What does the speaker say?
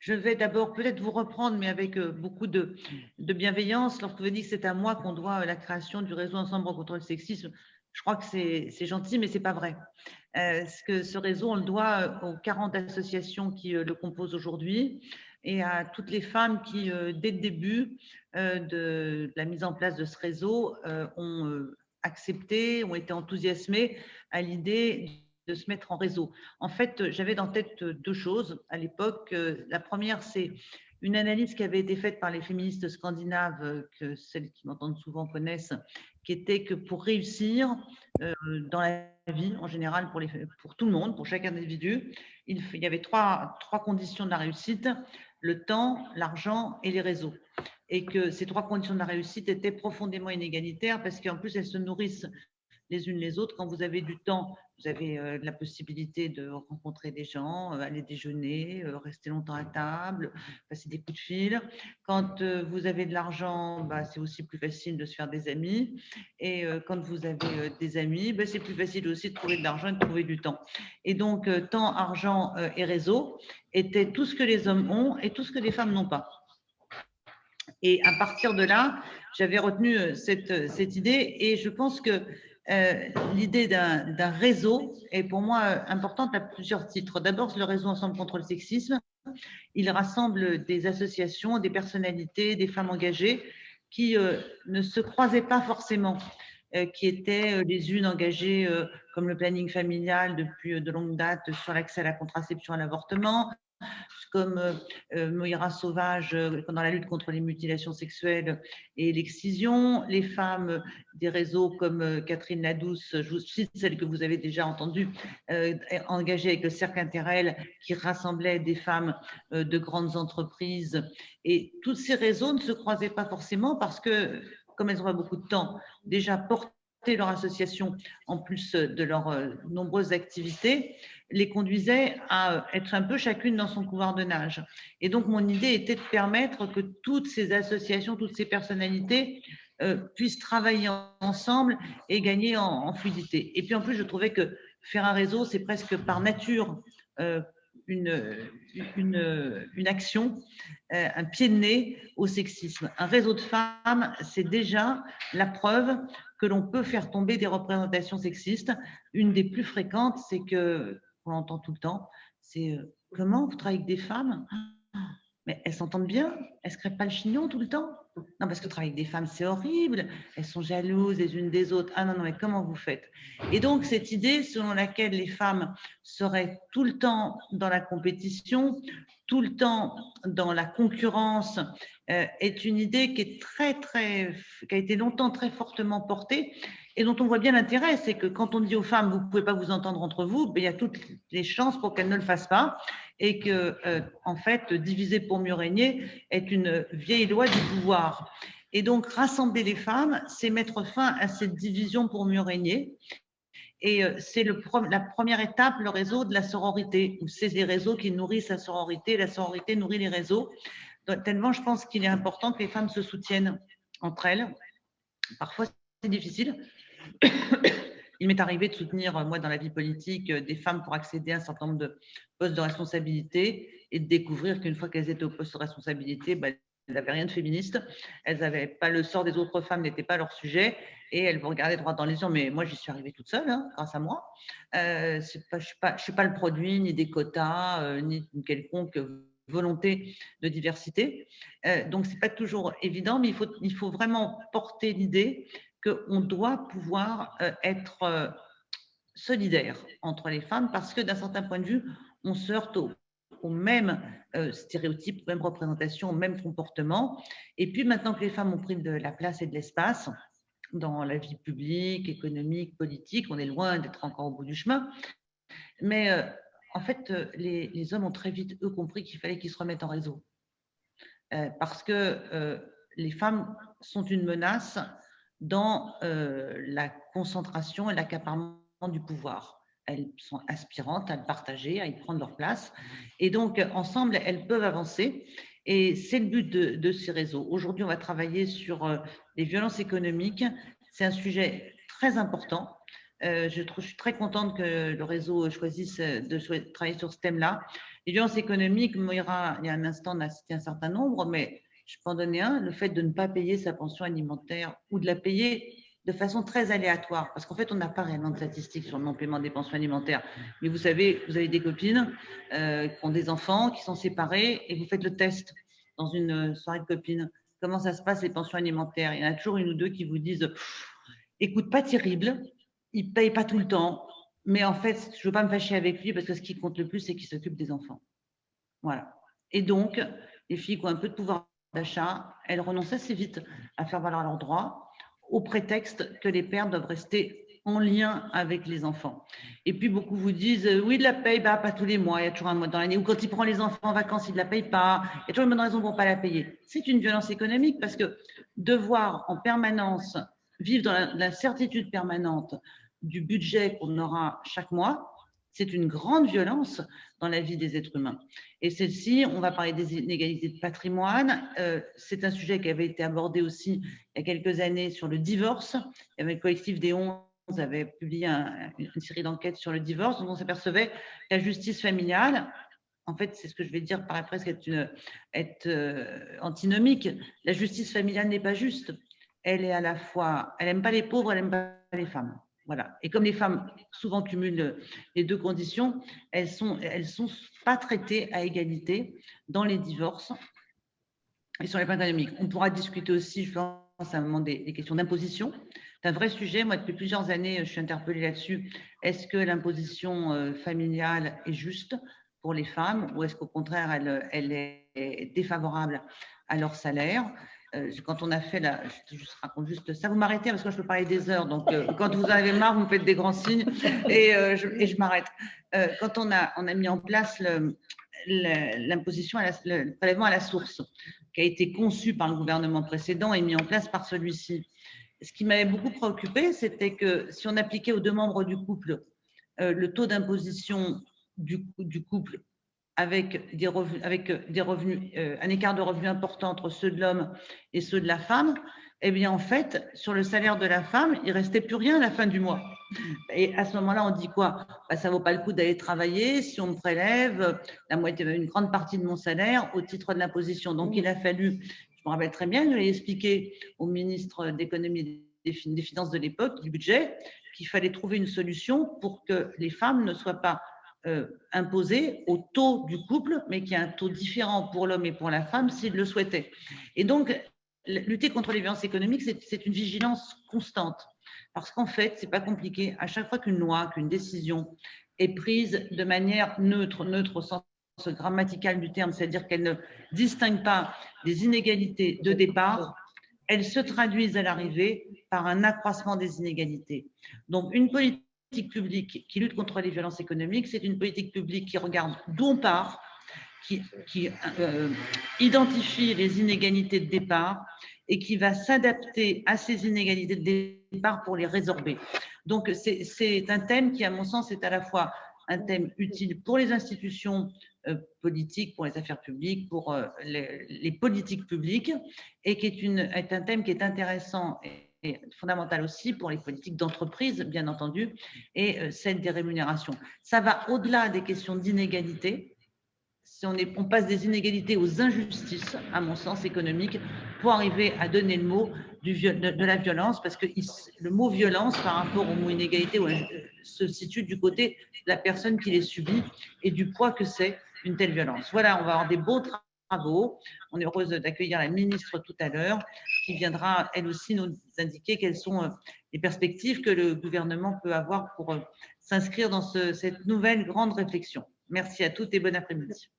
Je vais d'abord peut-être vous reprendre, mais avec beaucoup de bienveillance. Lorsque vous dites que c'est à moi qu'on doit la création du réseau Ensemble contre le sexisme, je crois que c'est gentil, mais c'est pas vrai. Ce réseau, on le doit aux 40 associations qui le composent aujourd'hui et à toutes les femmes qui, dès le début de la mise en place de ce réseau, ont accepté, ont été enthousiasmées à l'idée de se mettre en réseau. En fait, j'avais dans tête deux choses à l'époque. La première, c'est une analyse qui avait été faite par les féministes scandinaves, que celles qui m'entendent souvent connaissent, qui était que pour réussir dans la vie en général, pour tout le monde, pour chaque individu, il y avait trois conditions de la réussite: le temps, l'argent et les réseaux. Et que ces trois conditions de la réussite étaient profondément inégalitaires parce qu'en plus elles se nourrissent les unes les autres. Quand vous avez du temps, vous avez la possibilité de rencontrer des gens, aller déjeuner, rester longtemps à table, passer des coups de fil. Quand vous avez de l'argent, bah, c'est aussi plus facile de se faire des amis. Et quand vous avez des amis, bah, c'est plus facile aussi de trouver de l'argent et de trouver du temps. Et donc, temps, argent et réseau étaient tout ce que les hommes ont et tout ce que les femmes n'ont pas. Et à partir de là, j'avais retenu cette idée et je pense que l'idée d'un réseau est pour moi importante à plusieurs titres. D'abord, le réseau Ensemble contre le sexisme, il rassemble des associations, des personnalités, des femmes engagées qui ne se croisaient pas forcément, qui étaient les unes engagées comme le planning familial depuis de longue date sur l'accès à la contraception et à l'avortement, comme Moira Sauvage dans la lutte contre les mutilations sexuelles et l'excision, les femmes des réseaux comme Catherine Ladouce, je vous cite celle que vous avez déjà entendue, engagée avec le Cercle Interrel, qui rassemblait des femmes de grandes entreprises. Et tous ces réseaux ne se croisaient pas forcément parce que, comme elles ont pas beaucoup de temps, déjà porter leur association, en plus de leurs nombreuses activités, les conduisait à être un peu chacune dans son couloir de nage. Et donc, mon idée était de permettre que toutes ces associations, toutes ces personnalités puissent travailler ensemble et gagner en fluidité. Et puis, en plus, je trouvais que faire un réseau, c'est presque par nature une action, un pied de nez au sexisme. Un réseau de femmes, c'est déjà la preuve que l'on peut faire tomber des représentations sexistes. Une des plus fréquentes, c'est que, on l'entend tout le temps, c'est comment vous travaillez avec des femmes? Mais elles s'entendent bien, elles ne se crêpent pas le chignon tout le temps. Non, parce que travailler avec des femmes, c'est horrible. Elles sont jalouses les unes des autres. Ah non, non, mais comment vous faites? Et donc, cette idée selon laquelle les femmes seraient tout le temps dans la compétition, tout le temps dans la concurrence, est une idée qui est qui a été longtemps très fortement portée et dont on voit bien l'intérêt. C'est que quand on dit aux femmes, vous ne pouvez pas vous entendre entre vous, ben, il y a toutes les chances pour qu'elles ne le fassent pas. Et que, en fait, diviser pour mieux régner est une vieille loi du pouvoir. Et donc, rassembler les femmes, c'est mettre fin à cette division pour mieux régner. Et c'est la première étape, le réseau de la sororité, où c'est les réseaux qui nourrissent la sororité nourrit les réseaux. Donc, tellement, je pense qu'il est important que les femmes se soutiennent entre elles. Parfois, c'est difficile. Il m'est arrivé de soutenir, moi, dans la vie politique, des femmes pour accéder à un certain nombre de postes de responsabilité et de découvrir qu'une fois qu'elles étaient au poste de responsabilité, bah, elles n'avaient rien de féministe. Elles n'avaient pas le sort des autres femmes, n'était pas leur sujet. Et elles vous regardaient droit dans les yeux. Mais moi, j'y suis arrivée toute seule, hein, grâce à moi. Je ne suis pas le produit ni des quotas, ni d'une quelconque volonté de diversité. Donc, ce n'est pas toujours évident, mais il faut vraiment porter l'idée qu'on doit pouvoir être solidaire entre les femmes parce que d'un certain point de vue, on se heurte aux mêmes stéréotypes, aux mêmes représentations, aux mêmes comportements. Et puis maintenant que les femmes ont pris de la place et de l'espace dans la vie publique, économique, politique, on est loin d'être encore au bout du chemin. Mais en fait, les hommes ont très vite, eux, compris qu'il fallait qu'ils se remettent en réseau. Parce que les femmes sont une menace dans la concentration et l'accaparement du pouvoir. Elles sont aspirantes à le partager, à y prendre leur place. Et donc, ensemble, elles peuvent avancer. Et c'est le but de ces réseaux. Aujourd'hui, on va travailler sur les violences économiques. C'est un sujet très important Je suis très contente que le réseau choisisse de travailler sur ce thème-là. Les violences économiques, Moira, il y a un instant, on a cité un certain nombre, mais je peux en donner un, le fait de ne pas payer sa pension alimentaire ou de la payer de façon très aléatoire, parce qu'en fait, on n'a pas réellement de statistiques sur le non-paiement des pensions alimentaires. Mais vous savez, vous avez des copines qui ont des enfants, qui sont séparés, et vous faites le test dans une soirée de copines. Comment ça se passe, les pensions alimentaires? Il y en a toujours une ou deux qui vous disent, écoute, pas terrible, il ne paye pas tout le temps, mais en fait, je ne veux pas me fâcher avec lui parce que ce qui compte le plus, c'est qu'il s'occupe des enfants. Voilà. Et donc, les filles qui ont un peu de pouvoir d'achat, elles renoncent assez vite à faire valoir leurs droits au prétexte que les pères doivent rester en lien avec les enfants. Et puis, beaucoup vous disent, oui, il la paye, bah, pas tous les mois, il y a toujours un mois dans l'année, ou quand il prend les enfants en vacances, il ne la paye pas, il y a toujours une bonne raison pour ne pas la payer. C'est une violence économique parce que devoir en permanence vivre dans la certitude permanente du budget qu'on aura chaque mois, c'est une grande violence dans la vie des êtres humains. Et celle-ci, on va parler des inégalités de patrimoine. C'est un sujet qui avait été abordé aussi il y a quelques années sur le divorce. Il y avait le collectif des 11 avait publié une série d'enquêtes sur le divorce, dont on s'apercevait que la justice familiale, en fait, c'est ce que je vais dire paraît presque être antinomique. La justice familiale n'est pas juste. Elle est à la fois, elle n'aime pas les pauvres, elle n'aime pas les femmes. Voilà. Et comme les femmes souvent cumulent les deux conditions, elles sont pas traitées à égalité dans les divorces et sur les plans économiques. On pourra discuter aussi, je pense, à un moment des questions d'imposition. C'est un vrai sujet. Moi, depuis plusieurs années, je suis interpellée là-dessus. Est-ce que l'imposition familiale est juste pour les femmes ou est-ce qu'au contraire, elle est défavorable à leur salaire? Quand on a fait je raconte juste ça, vous m'arrêtez parce que je peux parler des heures, donc quand vous en avez marre, vous me faites des grands signes et je m'arrête. Quand on a mis en place l'imposition, le prélèvement à la source, qui a été conçu par le gouvernement précédent et mis en place par celui-ci, ce qui m'avait beaucoup préoccupé, c'était que si on appliquait aux deux membres du couple le taux d'imposition du couple avec des revenus, un écart de revenus important entre ceux de l'homme et ceux de la femme, eh bien, en fait, sur le salaire de la femme, il ne restait plus rien à la fin du mois. Et à ce moment-là, on dit quoi? Bah, ça ne vaut pas le coup d'aller travailler si on me prélève la moitié, une grande partie de mon salaire au titre de l'imposition. Donc, il a fallu, je me rappelle très bien, je l'ai expliqué au ministre d'économie et des finances de l'époque, du budget, qu'il fallait trouver une solution pour que les femmes ne soient pas imposé au taux du couple, mais qui a un taux différent pour l'homme et pour la femme s'il le souhaitait. Et donc, lutter contre les violences économiques, c'est une vigilance constante. Parce qu'en fait, ce n'est pas compliqué. À chaque fois qu'une loi, qu'une décision est prise de manière neutre, neutre au sens grammatical du terme, c'est-à-dire qu'elle ne distingue pas des inégalités de départ, elles se traduisent à l'arrivée par un accroissement des inégalités. Donc, une politique publique qui lutte contre les violences économiques, c'est une politique publique qui regarde d'où on part, qui identifie les inégalités de départ et qui va s'adapter à ces inégalités de départ pour les résorber. Donc, c'est un thème qui, à mon sens, est à la fois un thème utile pour les institutions politiques, pour les affaires publiques, pour les politiques publiques, et qui est un thème qui est intéressant et fondamental aussi pour les politiques d'entreprise, bien entendu, et celle des rémunérations. Ça va au-delà des questions d'inégalité. Si on passe des inégalités aux injustices, à mon sens, économiques, pour arriver à donner le mot de la violence, parce que le mot violence, par rapport au mot inégalité, se situe du côté de la personne qui les subit et du poids que c'est une telle violence. Voilà, on va avoir des beaux travaux. On est heureuse d'accueillir la ministre tout à l'heure, qui viendra, elle aussi, nous indiquer quelles sont les perspectives que le gouvernement peut avoir pour s'inscrire dans cette nouvelle grande réflexion. Merci à toutes et bon après-midi.